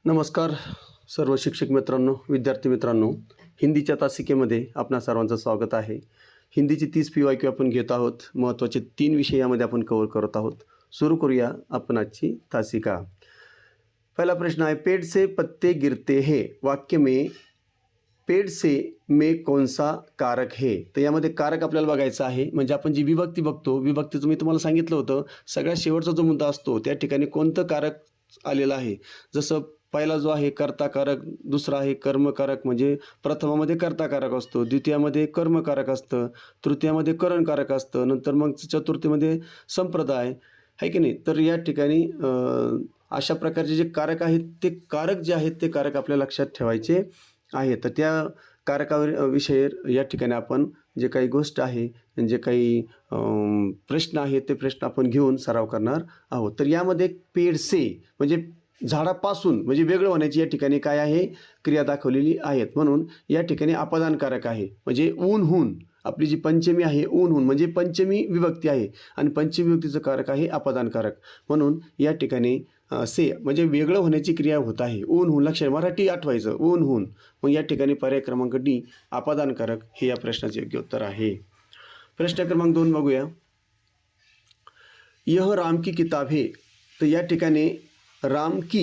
नमस्कार सर्व शिक्षक मित्रांनो, विद्यार्थी मित्रांनो. हिंदीच्या तासिकेमध्ये आपणा सर्वांचं स्वागत आहे. हिंदीची 30 PYQ आपण घेत आहोत. महत्त्वाचे 3 विषय यामध्ये आपण कव्हर करत आहोत. सुरू करूया आपण आजची तासिका. पहिला प्रश्न आहे, पेड़ से पत्ते गिरते हैं वाक्य में पेड़ से में कौन सा कारक है. तर यामध्ये कारक आपल्याला बघायचं आहे. म्हणजे आपण जी विभक्ती बघतो, विभक्तीचं मी तुम्हाला सांगितलं होतं, सगळ्यात शेवटचा जो मुद्दा असतो त्या ठिकाणी कोणतं कारक आलेलं आहे. जसं पहिला जो आहे कर्ताकारक, दुसरा आहे कर्मकारक, म्हणजे प्रथमामध्ये कर्ताकारक असतो, द्वितीयामध्ये कर्मकारक असतं, तृतीयामध्ये करणकारक असतं, नंतर मग चतुर्थीमध्ये संप्रदाय आहे की नाही. तर या ठिकाणी अशा प्रकारचे जे कारक आहेत ते कारक जे आहेत ते कारक आपल्या लक्षात ठेवायचे आहे. तर त्या कारकावर विषय या ठिकाणी आपण जे काही गोष्ट आहे, जे काही प्रश्न आहेत ते प्रश्न आपण घेऊन सराव करणार आहोत. तर यामध्ये पेड़ से म्हणजे झाडापासून म्हणजे वेगळं होण्याची या ठिकाणी काय आहे, क्रिया दाखवलेली आहेत. म्हणून या ठिकाणी अपादानकारक आहे. म्हणजे ऊनहून, आपली जी पंचमी आहे ऊनहून म्हणजे पंचमी विभक्ती आहे आणि पंचमी विभक्तीचं कारक आहे अपादानकारक. म्हणून या ठिकाणी से म्हणजे वेगळं होण्याची क्रिया होत आहे. ऊनहून, लक्षात मराठी आठवायचं, ऊनहून. मग या ठिकाणी पर्याय क्रमांक डी अपादानकारक हे या प्रश्नाचे योग्य उत्तर आहे. प्रश्न क्रमांक 2 बघूया. यह राम की किताब है. तर या ठिकाणी राम की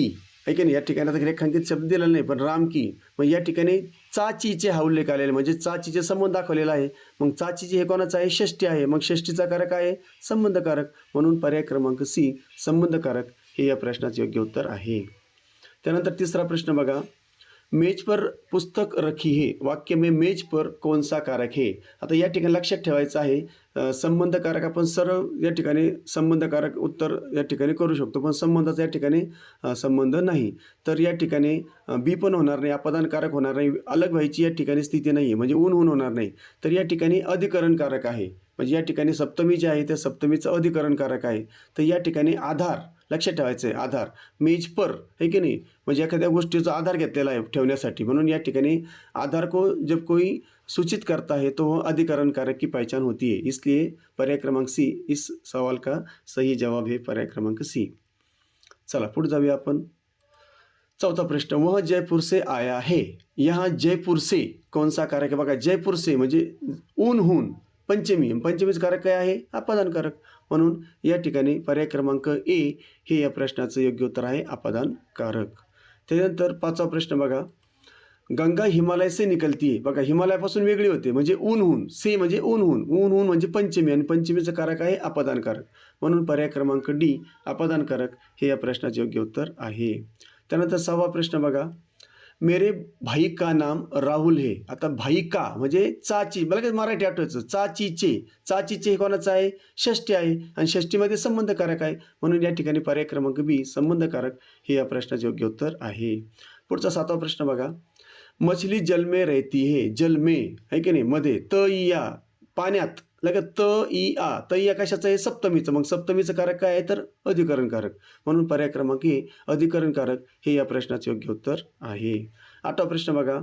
आहे की नाही, या ठिकाणी आता रेखांकित शब्द दिलेला नाही, पण राम की मग या ठिकाणी चाचीचे हा उल्लेख आलेला, म्हणजे चाचीचे संबंध दाखवलेला आहे. मग चाचीचे हे कोणाचं आहे, षष्टी आहे. मग षष्टीचा कारक आहे संबंधकारक. म्हणून पर्याय क्रमांक सी संबंधकारक हे या प्रश्नाचे योग्य उत्तर आहे. त्यानंतर तिसरा प्रश्न बघा. मेज पर पुस्तक रखी है वाक्य में मेज पर कौन सा कारक है. आता या ठिकाणी लक्षात ठेवायचं आहे, संबंधकारक आपण सरळ या ठिकाणी संबंधकारक उत्तर या ठिकाणी करू शकतो, पण संबंधाचा या ठिकाणी संबंध नाही. तर या ठिकाणी बी पण होणार नाही, अपादानकारक होणार नाही, अलग व्हायची या ठिकाणी स्थिती नाही आहे, म्हणजे ऊन होणार नाही. तर या ठिकाणी अधिकरणकारक आहे. म्हणजे या ठिकाणी सप्तमी जी आहे त्या सप्तमीचं अधिकरणकारक आहे. तर या ठिकाणी आधार लक्षात ठेवायचं आहे, आधार मेज पर है की नाही, म्हणजे एखाद्या गोष्टीचा आधार घेतलेला आहे ठेवण्यासाठी. म्हणून या ठिकाणी आधार को जब कोई सूचित करता है तो अधिकरण कारक की पहचान होती है. इसलिए पर्याय क्रमांक सी इस सवाल का सही जवाब है पर्याय क्रमांक सी. चला पुढे जाऊया आपण. चौथा प्रश्न, वह जयपुर से आया है. यहाँ जयपुर से कौन सा कारक है. बघा, जयपुर से म्हणजे ऊनहून पंचमी, पंचमीचं कारक काय आहे, अपादानकारक. म्हणून या ठिकाणी पर्याय क्रमांक ए हे या प्रश्नाचं योग्य उत्तर आहे अपादानकारक. त्यानंतर पाचवा प्रश्न बघा. गंगा हिमालय से निकलती है. बघा, हिमालयापासून वेगळी होते म्हणजे ऊनहून, से म्हणजे ऊनहून, ऊनहून म्हणजे पंचमी आणि पंचमीचं कारक आहे अपादानकारक. म्हणून पर्याय क्रमांक डी अपादानकारक हे या प्रश्नाचे योग्य उत्तर आहे. त्यानंतर 6वा प्रश्न बघा. मेरे भाई का नाम राहुल है. आता भाई का म्हणजे चाची, बघा मराठी आठवायचं, चाचीचे हे कोणाचं आहे, षष्टी आहे आणि षष्टीमध्ये संबंधकारक आहे. म्हणून या ठिकाणी पर्याय क्रमांक बी संबंधकारक हे या प्रश्नाचे योग्य उत्तर आहे. पुढचा 7वा प्रश्न बघा. मछली जल में रहती है. जल में है की नाही, मध्ये त या पाण्यात, लगेच त ई आ, त या कशाचं आहे, सप्तमीचं. मग सप्तमीचं कारक काय आहे तर अधिकरणकारक. म्हणून पर्याय क्रमांक ए अधिकरणकारक हे या प्रश्नाचे योग्य उत्तर आहे. 8वा प्रश्न बघा.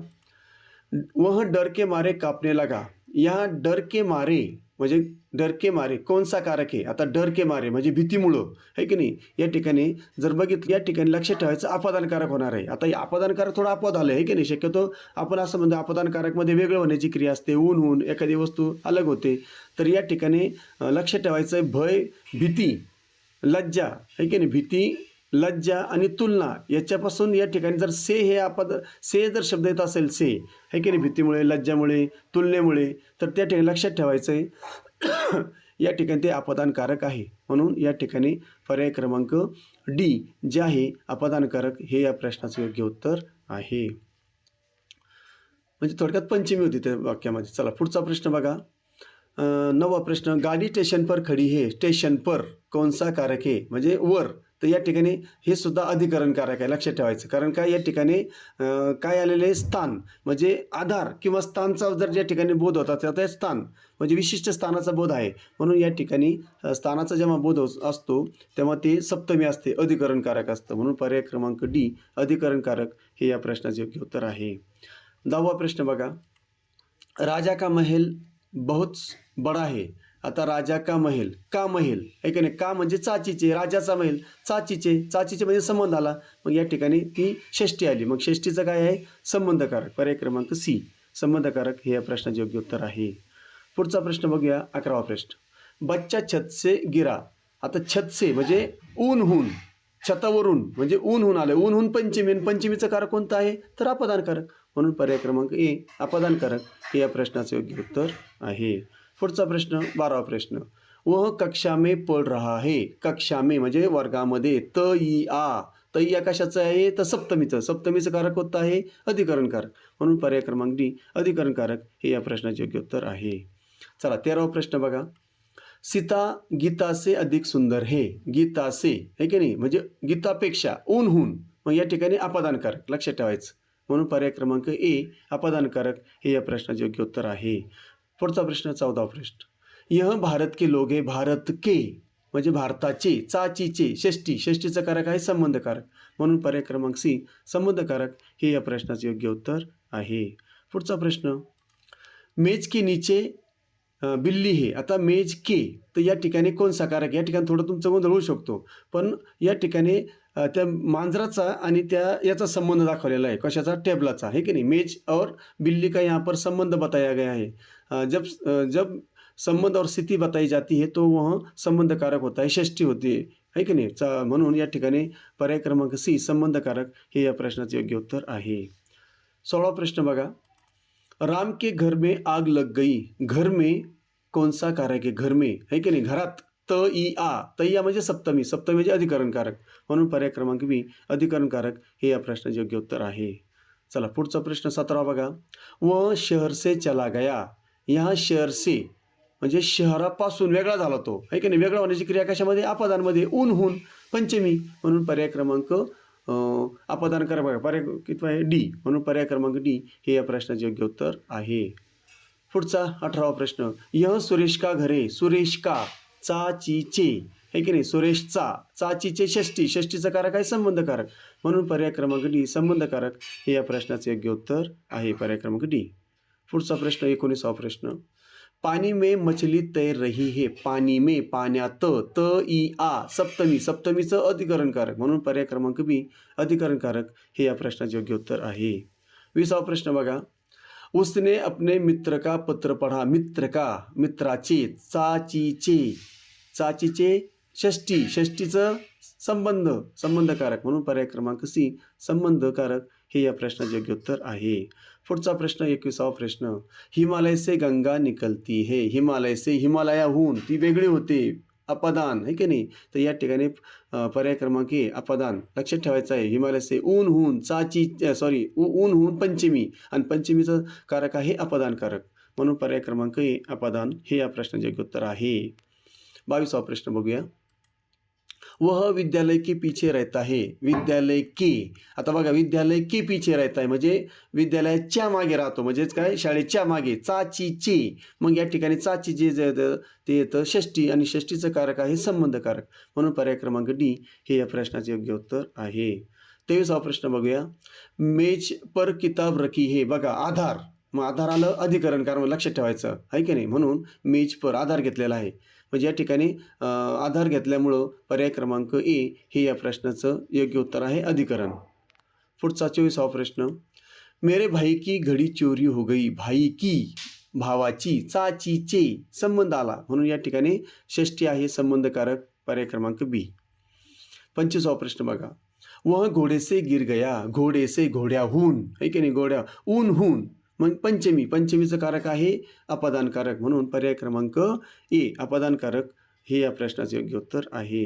वह डर के मारे कापने लगा. यहाँ डर के मारे म्हणजे डर के मारे कौन सा कारक आहे. आता डर के मारे म्हणजे भीतीमुळं आहे की नाही, या ठिकाणी जर बघितलं या ठिकाणी लक्षात ठेवायचं अपादानकारक होणार आहे. आता या अपादानकारक थोडं अपवाद आलं आहे की नाही, शक्यतो आपण असं म्हणतो अपादानकारकमध्ये वेगळं होण्याची क्रिया असते, ऊनहून एखादी वस्तू अलग होते. तर या ठिकाणी लक्षात ठेवायचं आहे भय, भीती, लज्जा आहे की नाही, भीती, लज्जा आणि तुलना याच्यापासून या ठिकाणी जर से हे से जर शब्द येत असेल, से आहे की नाही, भीतीमुळे, लज्जामुळे, तुलनेमुळे, तर त्या ठिकाणी लक्षात ठेवायचं आहे या ठिकाणी ते अपादानकारक आहे. म्हणून या ठिकाणी पर्याय क्रमांक डी जे आहे अपादानकारक हे या प्रश्नाचं योग्य उत्तर आहे. म्हणजे थोडक्यात पंचमी होती त्या वाक्यामध्ये. चला पुढचा प्रश्न बघा. 9वा प्रश्न. गाडी स्टेशन पर खडी है. स्टेशन पर कौन सा कारक है म्हणजे वर. तर या ठिकाणी हे सुद्धा अधिकरणकारक आहे, लक्षात ठेवायचं. कारण काय या ठिकाणी काय आलेले आहे, स्थान म्हणजे आधार किंवा स्थानचा जर या ठिकाणी बोध होता तर ते स्थान म्हणजे विशिष्ट स्थानाचा बोध आहे. म्हणून या ठिकाणी स्थानाचा जेव्हा बोध असतो तेव्हा ते सप्तमी असते, अधिकरणकारक असतं. म्हणून पर्याय क्रमांक डी अधिकरणकारक हे या प्रश्नाचे योग्य उत्तर आहे. 10वा प्रश्न बघा. राजा का महल बहुत बड़ा है. आता राजा का महल, का महल आहे की नाही, का म्हणजे चाचीचे, राजाचा महल, चाचीचे, चाचीचे म्हणजे संबंध आला, मग या ठिकाणी ती षष्टी आली, मग षष्टीचं काय आहे, संबंधकारक, पर्याय क्रमांक सी, संबंधकारक हे या प्रश्नाचे योग्य उत्तर आहे. पुढचा प्रश्न बघूया, 11वा प्रश्न. बच्चा छत से गिरा. आता छत से म्हणजे ऊनहून, छतावरून म्हणजे ऊनहून आलं, ऊनहून पंचमी, आणि पंचमीचं कारक कोणतं आहे, तर अपदानकारक, म्हणून पर्याय क्रमांक ए, अपदानकारक हे या प्रश्नाचे योग्य उत्तर आहे. पुढचा प्रश्न, 12वा प्रश्न. वह कक्षा में पढ़ रहा है. कक्षा में म्हणजे वर्गामध्ये, त ई आ, त ई आ कशाचं आहे, तर सप्तमीचं, सप्तमीचं कारक कोणतं आहे, अधिकरणकारक, म्हणून पर्याय क्रमांक डी, अधिकरणकारक हे या प्रश्नाचे योग्य उत्तर आहे. चला 13वा प्रश्न बघा. सीता गीता से अधिक सुंदर है. गीता से है की नाही, म्हणजे गीतापेक्षा, ऊनहून, मग या ठिकाणी अपदानकारक, लक्षात ठेवायचं, म्हणून पर्याय क्रमांक ए, अपदानकारक हे या प्रश्नाचे योग्य उत्तर आहे. पुढचा प्रश्न, 14वा प्रश्न. यह भारत के लोग है. भारत के म्हणजे भारताचे, चाचीचे, षष्टी, षष्टीचं कारक आहे संबंधकारक, म्हणून पर्याय क्रमांक सी, संबंधकारक हे या प्रश्नाचे योग्य उत्तर आहे. पुढचा प्रश्न. मेज के नीचे बिल्ली है. आता मेज के, तर या ठिकाणी कोणचा कारक, या ठिकाणी थोडं तुमचं गोंधळ होऊ शकतो, पण या ठिकाणी त्या मांजराचा आणि त्या याचा संबंध दाखवलेला आहे, कशाचा, टेबलाचा, है कि नहीं. मेज और बिल्ली का यहाँ पर संबंध बताया गया है. जब संबंध और स्थिति बताई जाती है तो वह संबंध कारक होता है, षष्टी होती है की नाही. म्हणून या ठिकाणी पर्याय क्रमांक सी, संबंधकारक हे या प्रश्नाचे योग्य उत्तर आहे. 16वा प्रश्न बघा. राम के घर में आग लग गई. घर में कौन सा कारक आहे, घर में है की नाही, घरात, त ई आ, त ई आ म्हणजे सप्तमी, सप्तमी म्हणजे अधिकरणकारक, म्हणून पर्याय क्रमांक बी, अधिकरणकारक हे या प्रश्नाचे योग्य उत्तर आहे. चला पुढचा प्रश्न 17 बघा. वह शहर से चला गया. यहाँ शहर से म्हणजे शहरापासून वेगळा झाला तो, है की नाही, वेगळा होण्याची क्रिया कशामध्ये, अपदानमध्ये, ऊनहून पंचमी, म्हणून पर्याय क्रमांक अपदानकारक बघा, पर्याय किती आहे, डी, म्हणून पर्याय क्रमांक डी हे या प्रश्नाचे योग्य उत्तर आहे. पुढचा 18वा प्रश्न. यह सुरेश का घर है. सुरेश का, चाचीचे, है की नाही, सुरेशचा, चाचीचे, षष्टी, षष्टीचं कारक आहे संबंधकारक, म्हणून पर्याय क्रमांक डी, संबंधकारक हे या प्रश्नाचे योग्य उत्तर आहे, पर्याय क्रमांक डी. पुढचा प्रश्न 19वा प्रश्न. पानी में मछली तैर रही है. पानी में, पाण्यात, त ई आ, सप्तमी, सप्तमीचं अधिकरणकारक, म्हणून पर्याय क्रमांक बी, अधिकरणकारक हे या प्रश्नाचे योग्य उत्तर आहे. 20वा प्रश्न बघा. उसने अपने मित्र का पत्र पढ़ा. मित्र का, मित्राचे, चाचीचे, चाचीचे, षष्टी, षष्टीचं संबंध, संबंधकारक, म्हणून पर्याय क्रमांक सी, संबंधकारक हे या प्रश्नाचे योग्य उत्तर आहे. पुढचा प्रश्न 21वा प्रश्न. हिमालय से गंगा निकलती है. हिमालय से, हिमालयाहून, ती वेगळी होते, अपदान, है की नाही, तर या ठिकाणी पर्याय क्रमांक ए, अपदान, लक्षात ठेवायचं आहे. हिमालय से, ऊनहून, ऊनहून पंचमी, आणि पंचमीचं कारक आहे अपदानकारक, म्हणून पर्याय क्रमांक ए, अपदान हे या प्रश्नाचे योग्य उत्तर आहे. 22वा प्रश्न बघूया. वह विद्यालय के पीछे रहता है. विद्यालय के, आता बघा, विद्यालय के पीछे रहता है म्हणजे विद्यालयाच्या मागे राहतो, म्हणजेच काय, शाळेच्या मागे, चाचीचे, मग या ठिकाणी चाचीचे जे ते येतं षष्टी, आणि षष्टीचं कारक आहे संबंधकारक, म्हणून पर्याय क्रमांक डी हे या प्रश्नाचे योग्य उत्तर आहे. 23वा प्रश्न बघूया. मेज पर किताब रखी है. बघा, आधार, मग आधार आलं अधिकरणकार, लक्षात ठेवायचं आहे की नाही, म्हणून मेज पर आधार घेतलेला आहे, म्हणजे या ठिकाणी आधार घेतल्यामुळं पर्याय क्रमांक ए हे या प्रश्नाचं योग्य उत्तर आहे, अधिकरण. पुढचा 24वा प्रश्न. मेरे भाई की घडी चोरी हो गई. भाई की, भावाची, चाचीचे, संबंध आला, म्हणून या ठिकाणी षष्टी आहे, संबंधकारक, पर्याय क्रमांक बी. 25वा प्रश्न बघा. वह घोडे से गिर गया. घोडे से, घोड्याहून, है की नाही, घोड्या, ऊनहून, मग पंचमी, पंचमीचं कारक आहे अपदानकारक, म्हणून पर्याय क्रमांक ए, अपदानकारक हे या प्रश्नाचे योग्य उत्तर आहे.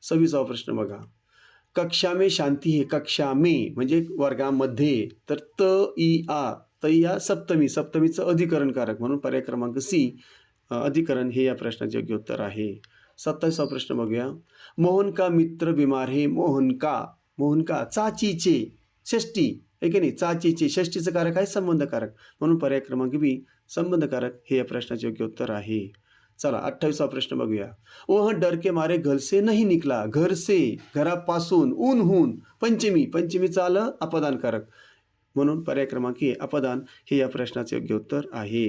26वा प्रश्न बघा. कक्षा में शांती है. कक्षा में म्हणजे वर्गामध्ये, तर त ई आ, त ई आ, सप्तमी, सप्तमीचं अधिकरणकारक, म्हणून पर्याय क्रमांक सी, अधिकरण हे या प्रश्नाचे योग्य उत्तर आहे. 27वा प्रश्न बघूया. मोहन का मित्र बीमार है. मोहन का, मोहन का, चाचीचे, षष्टी, है की नाही, चाचीचे, षष्टीचं कारक आहे संबंधकारक, म्हणून पर्याय क्रमांक बी, संबंधकारक हे या प्रश्नाचे योग्य उत्तर आहे. चला 28वा प्रश्न बघूया. वह डर के मारे घर से नहीं निकला. घर से, घरापासून, ऊनहून, पंचमी, पंचमीचं आलं अपदानकारक, म्हणून पर्याय क्रमांक ए, अपदान हे या प्रश्नाचे योग्य उत्तर आहे.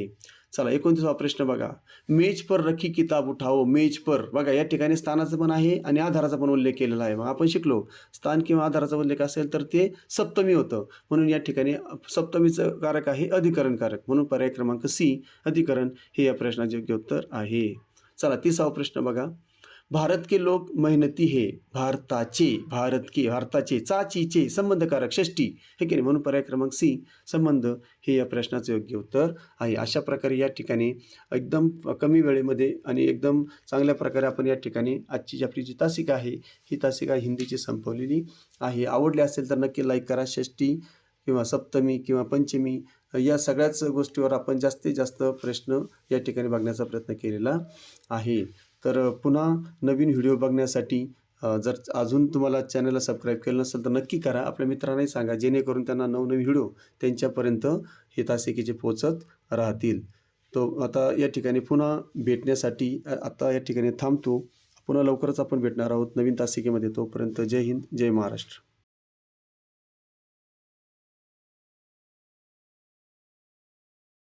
चला 29वा प्रश्न बघा. मेज पर रखी किताब उठाओ. मेज पर बघा या ठिकाणी स्थानाचं पण आहे आणि आधाराचा पण उल्लेख केलेला आहे. मग आपण शिकलो स्थान किंवा आधाराचा उल्लेख असेल तर ते सप्तमी होतं. म्हणून या ठिकाणी सप्तमीचं कारक आहे अधिकरण कारक. म्हणून पर्याय क्रमांक सी अधिकरण हे या प्रश्नाचे योग्य उत्तर आहे. चला 30वा प्रश्न बघा. भारत के लोक मेहनती है. भारताचे चाचीचे संबंधकारक षष्टी हे की नाही. म्हणून पर्याय क्रमांक सी संबंध हे या प्रश्नाचं योग्य उत्तर आहे. अशा प्रकारे या ठिकाणी एकदम कमी वेळेमध्ये आणि एकदम चांगल्या प्रकारे आपण या ठिकाणी आजची जी आपली जी तासिका आहे ही तासिका हिंदीची संपवलेली आहे. आवडली असेल तर नक्की लाईक करा. षष्टी किंवा सप्तमी किंवा पंचमी या सगळ्याच गोष्टीवर आपण जास्तीत जास्त प्रश्न या ठिकाणी बघण्याचा प्रयत्न केलेला आहे. तर पुन्हा नवीन व्हिडिओ बघण्यासाठी जर अजून तुम्हाला चॅनलला सबस्क्राईब केलं नसेल तर नक्की करा. आपल्या मित्रांनाही सांगा जेणेकरून त्यांना नवनवीन व्हिडिओ त्यांच्यापर्यंत हे तासिकेचे पोचत राहतील. तो आता या ठिकाणी पुन्हा भेटण्यासाठी आता या ठिकाणी थांबतो. पुन्हा लवकरच आपण भेटणार आहोत नवीन तासिकेमध्ये. तोपर्यंत जय हिंद, जय महाराष्ट्र.